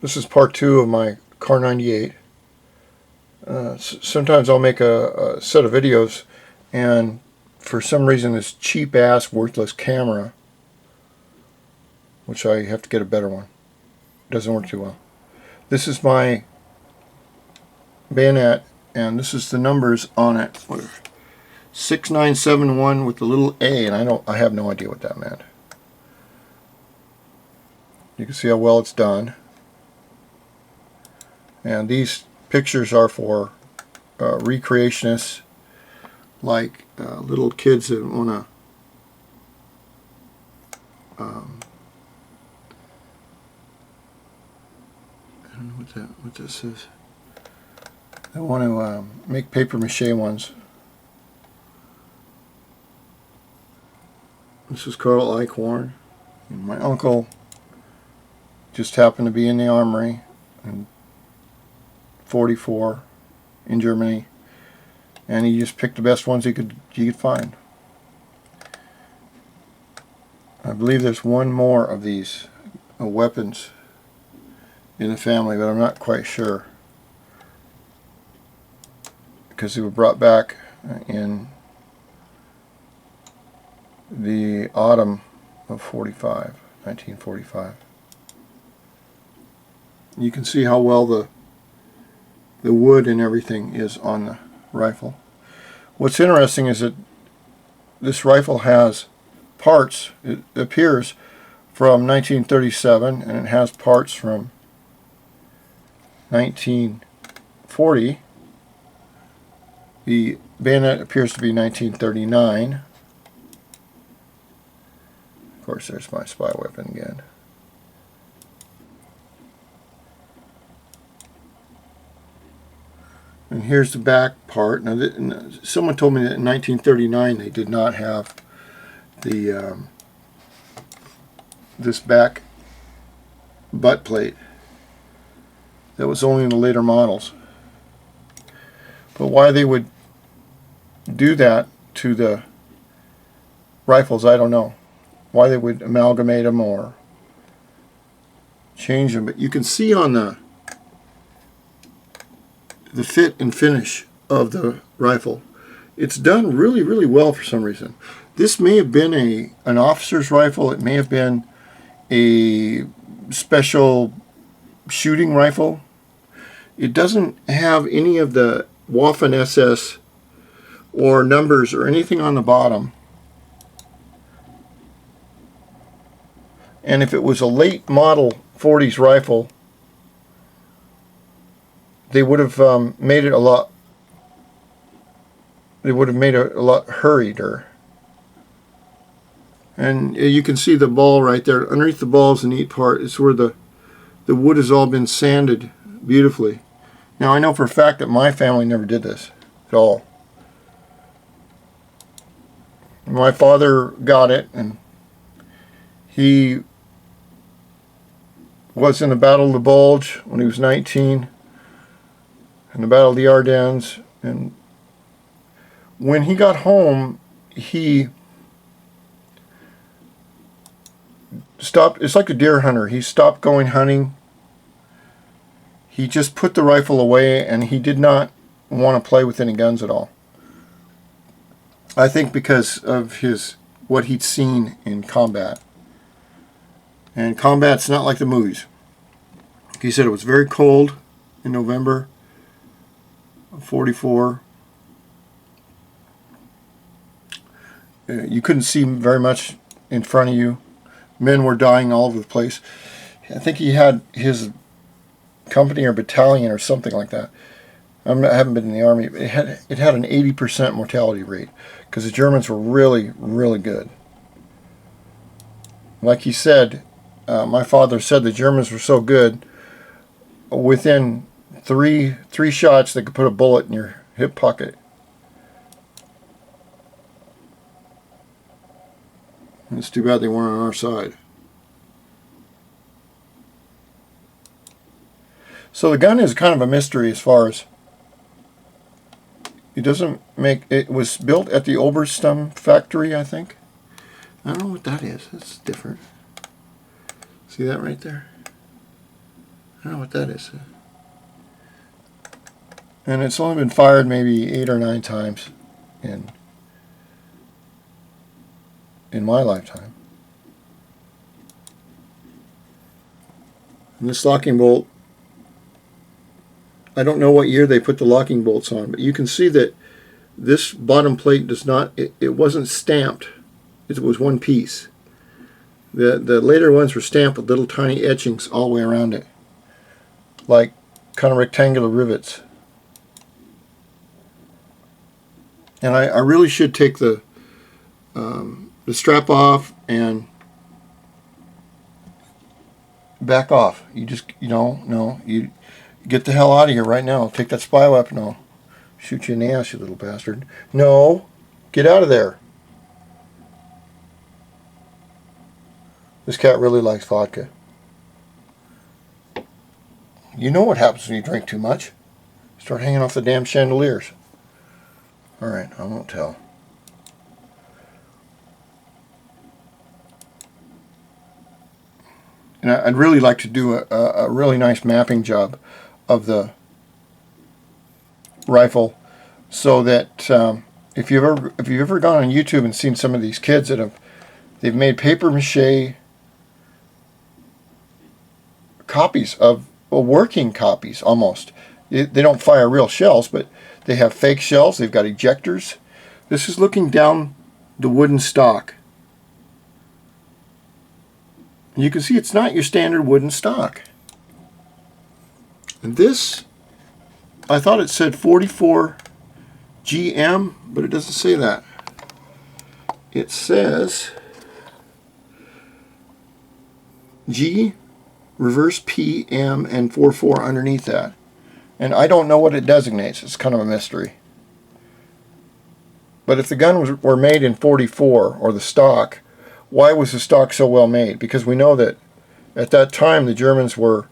This is part 2 of my Car 98. Sometimes I'll make a set of videos, and for some reason this cheap ass worthless camera, which I have to get a better one, doesn't work too well. This is my bayonet, and this is the numbers on it. 6971 with the little A, and I have no idea what that meant. You can see how well it's done. And these pictures are for recreationists, like little kids that want to I don't know what this is. They want to make paper mache ones. This is Carl Eichhorn. And my uncle just happened to be in the armory in 44 in Germany, and he just picked the best ones he could find. I believe there's one more of these weapons in the family, but I'm not quite sure, because they were brought back in the autumn of 1945. You can see how well the wood and everything is on the rifle. What's interesting is that this rifle has parts, it appears, from 1937, and it has parts from 1940. The bayonet appears to be 1939. Of course, there's my spy weapon again. And here's the back part. Now, someone told me that in 1939 they did not have the this back butt plate. That was only in the later models. But why they would do that to the rifles, I don't know. Why they would amalgamate them or change them. But you can see on the fit and finish of the rifle, it's done really, really well for some reason. This may have been an officer's rifle. It may have been a special shooting rifle. It doesn't have any of the Waffen SS or numbers or anything on the bottom. And if it was a late model 40s rifle, they would have made it a lot. They would have made it a lot hurrieder. And you can see the ball right there. Underneath the ball is the neat part. It's where the wood has all been sanded beautifully. Now I know for a fact that my family never did this at all. My father got it, and he was in the Battle of the Bulge when he was 19. In the Battle of the Ardennes, and when he got home, he stopped. It's like a deer hunter. He stopped going hunting. He just put the rifle away, and he did not want to play with any guns at all. I think because of what he'd seen in combat. And combat's not like the movies. He said it was very cold in November 44. You couldn't see very much in front of you. Men were dying all over the place. I think he had his company or battalion or something like that. I haven't been in the army. It had an 80% mortality rate because the Germans were really, really good. Like he said, my father said the Germans were so good, within three shots they could put a bullet in your hip pocket. And it's too bad they weren't on our side. So the gun is kind of a mystery as far as it doesn't make. It was built at the Oberstum factory, I think. I don't know what that is. That's different. See that right there? I don't know what that is. And it's only been fired maybe 8 or 9 times in my lifetime. And this locking bolt, I don't know what year they put the locking bolts on, but you can see that this bottom plate does not, it wasn't stamped. It was one piece. The later ones were stamped with little tiny etchings all the way around it, like kind of rectangular rivets. And I really should take the strap off and back off. You just, no, you get the hell out of here right now. Take that spy weapon. I'll shoot you in the ass, you little bastard. No, get out of there. This cat really likes vodka. You know what happens when you drink too much. Start hanging off the damn chandeliers. Alright, I won't tell. And I'd really like to do a really nice mapping job of the rifle, so that if you've ever gone on YouTube and seen some of these kids that they've made paper mache copies of working copies almost. They don't fire real shells, but they have fake shells. They've got ejectors. This is looking down the wooden stock. And you can see it's not your standard wooden stock. And this, I thought it said 44 GM, but it doesn't say that. It says G, reverse P, M, and 44 underneath that. And I don't know what it designates. It's kind of a mystery. But if the gun were made in 44, or the stock, why was the stock so well made? Because we know that at that time the Germans were,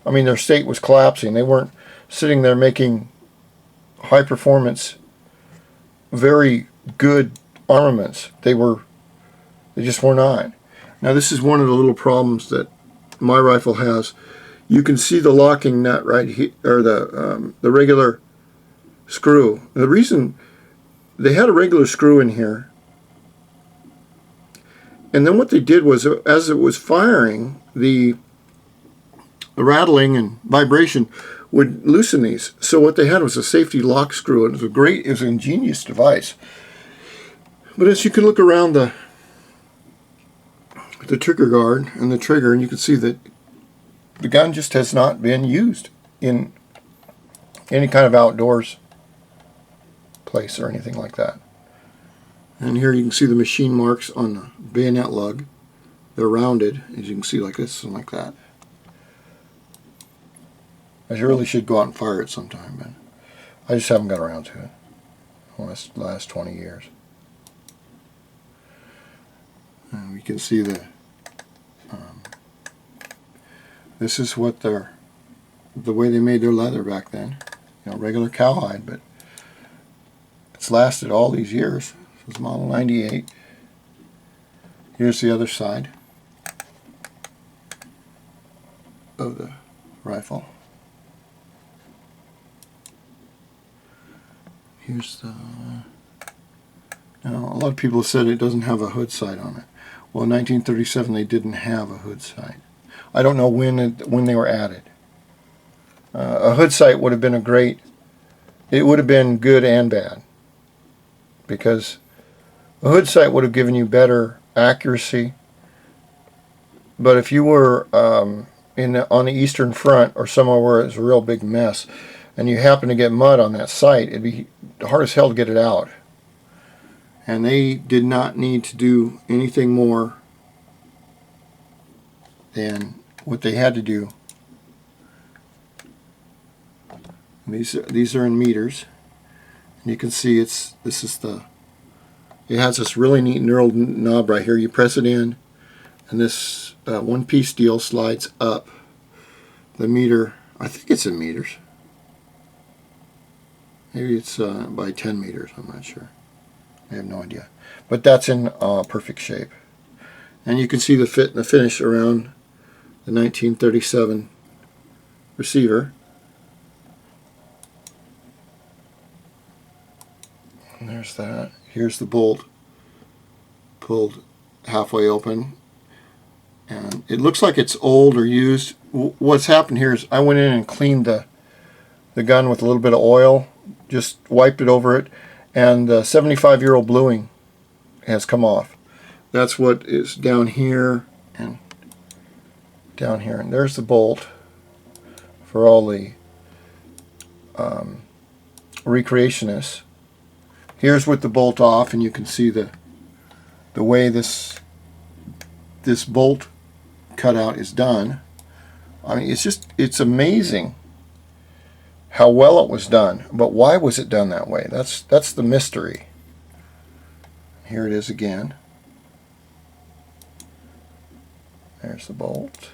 their state was collapsing. They weren't sitting there making high performance, very good armaments. They just were not. Now this is one of the little problems that my rifle has. You can see the locking nut right here, or the regular screw. The reason they had a regular screw in here, and then what they did was, as it was firing, the rattling and vibration would loosen these. So what they had was a safety lock screw, and it was an ingenious device. But as you can look around the trigger guard and the trigger, and you can see that the gun just has not been used in any kind of outdoors place or anything like that. And here you can see the machine marks on the bayonet lug. They're rounded, as you can see, like this and like that. I really should go out and fire it sometime, but I just haven't got around to it the last 20 years. And we can see this is what the way they made their leather back then. Regular cowhide, but it's lasted all these years. This is model 98. Here's the other side of the rifle. Here's the... Now, a lot of people have said it doesn't have a hood sight on it. Well, in 1937 they didn't have a hood sight. I don't know when they were added. A hood sight would have been it would have been good and bad, because a hood sight would have given you better accuracy. But if you were on the Eastern Front or somewhere where it was a real big mess, and you happen to get mud on that sight, it'd be hard as hell to get it out. And they did not need to do anything more than what they had to do. These are in meters, and you can see it has this really neat knurled knob right here. You press it in, and this one piece deal slides up the meter. I think it's in meters. Maybe it's by 10 meters. I'm not sure. I have no idea. But that's in perfect shape. And you can see the fit and the finish around the 1937 receiver. And there's that. Here's the bolt pulled halfway open. And it looks like it's old or used. What's happened here is I went in and cleaned the gun with a little bit of oil, just wiped it over it, and the 75-year-old bluing has come off. That's what is down here and down here. And there's the bolt for all the recreationists. Here's with the bolt off, and you can see the way this bolt cutout is done. I mean, it's amazing how well it was done. But why was it done that way? That's the mystery. Here it is again. There's the bolt.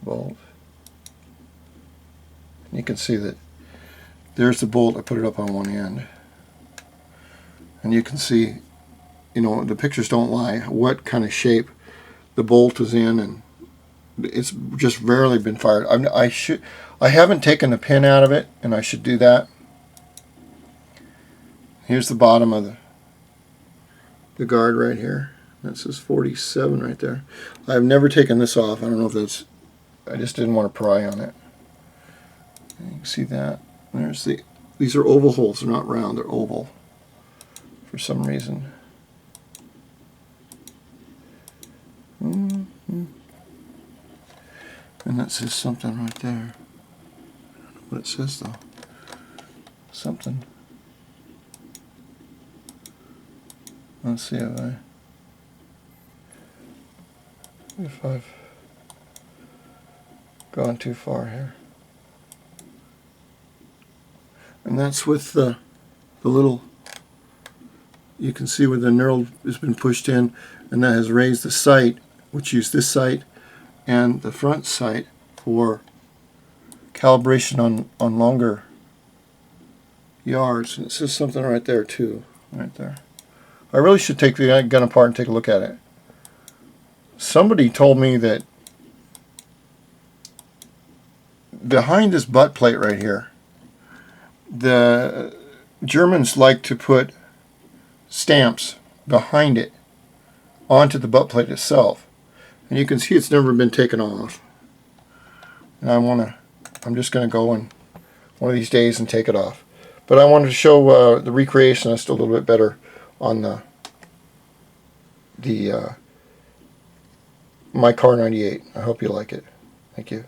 Bolt. And you can see that there's the bolt. I put it up on one end. And you can see, you know, the pictures don't lie, what kind of shape the bolt is in, and it's just rarely been fired. I haven't taken the pin out of it, and I should do that. Here's the bottom of the guard right here. That says 47 right there. I've never taken this off. I don't know if that's, I just didn't want to pry on it. You can see that. There's these are oval holes. They're not round. They're oval for some reason. And that says something right there. I don't know what it says though. Something. Let's see if I've gone too far here. And that's with the little, you can see where the knurl has been pushed in, and that has raised the sight, which used this sight and the front sight for calibration on longer yards. And it says something right there too, right there. I really should take the gun apart and take a look at it. Somebody told me that behind this butt plate right here, the Germans like to put stamps behind it onto the butt plate itself. And you can see it's never been taken off. And I'm just going to go in one of these days and take it off. But I wanted to show the recreationist a little bit better on my Car 98. I hope you like it. Thank you.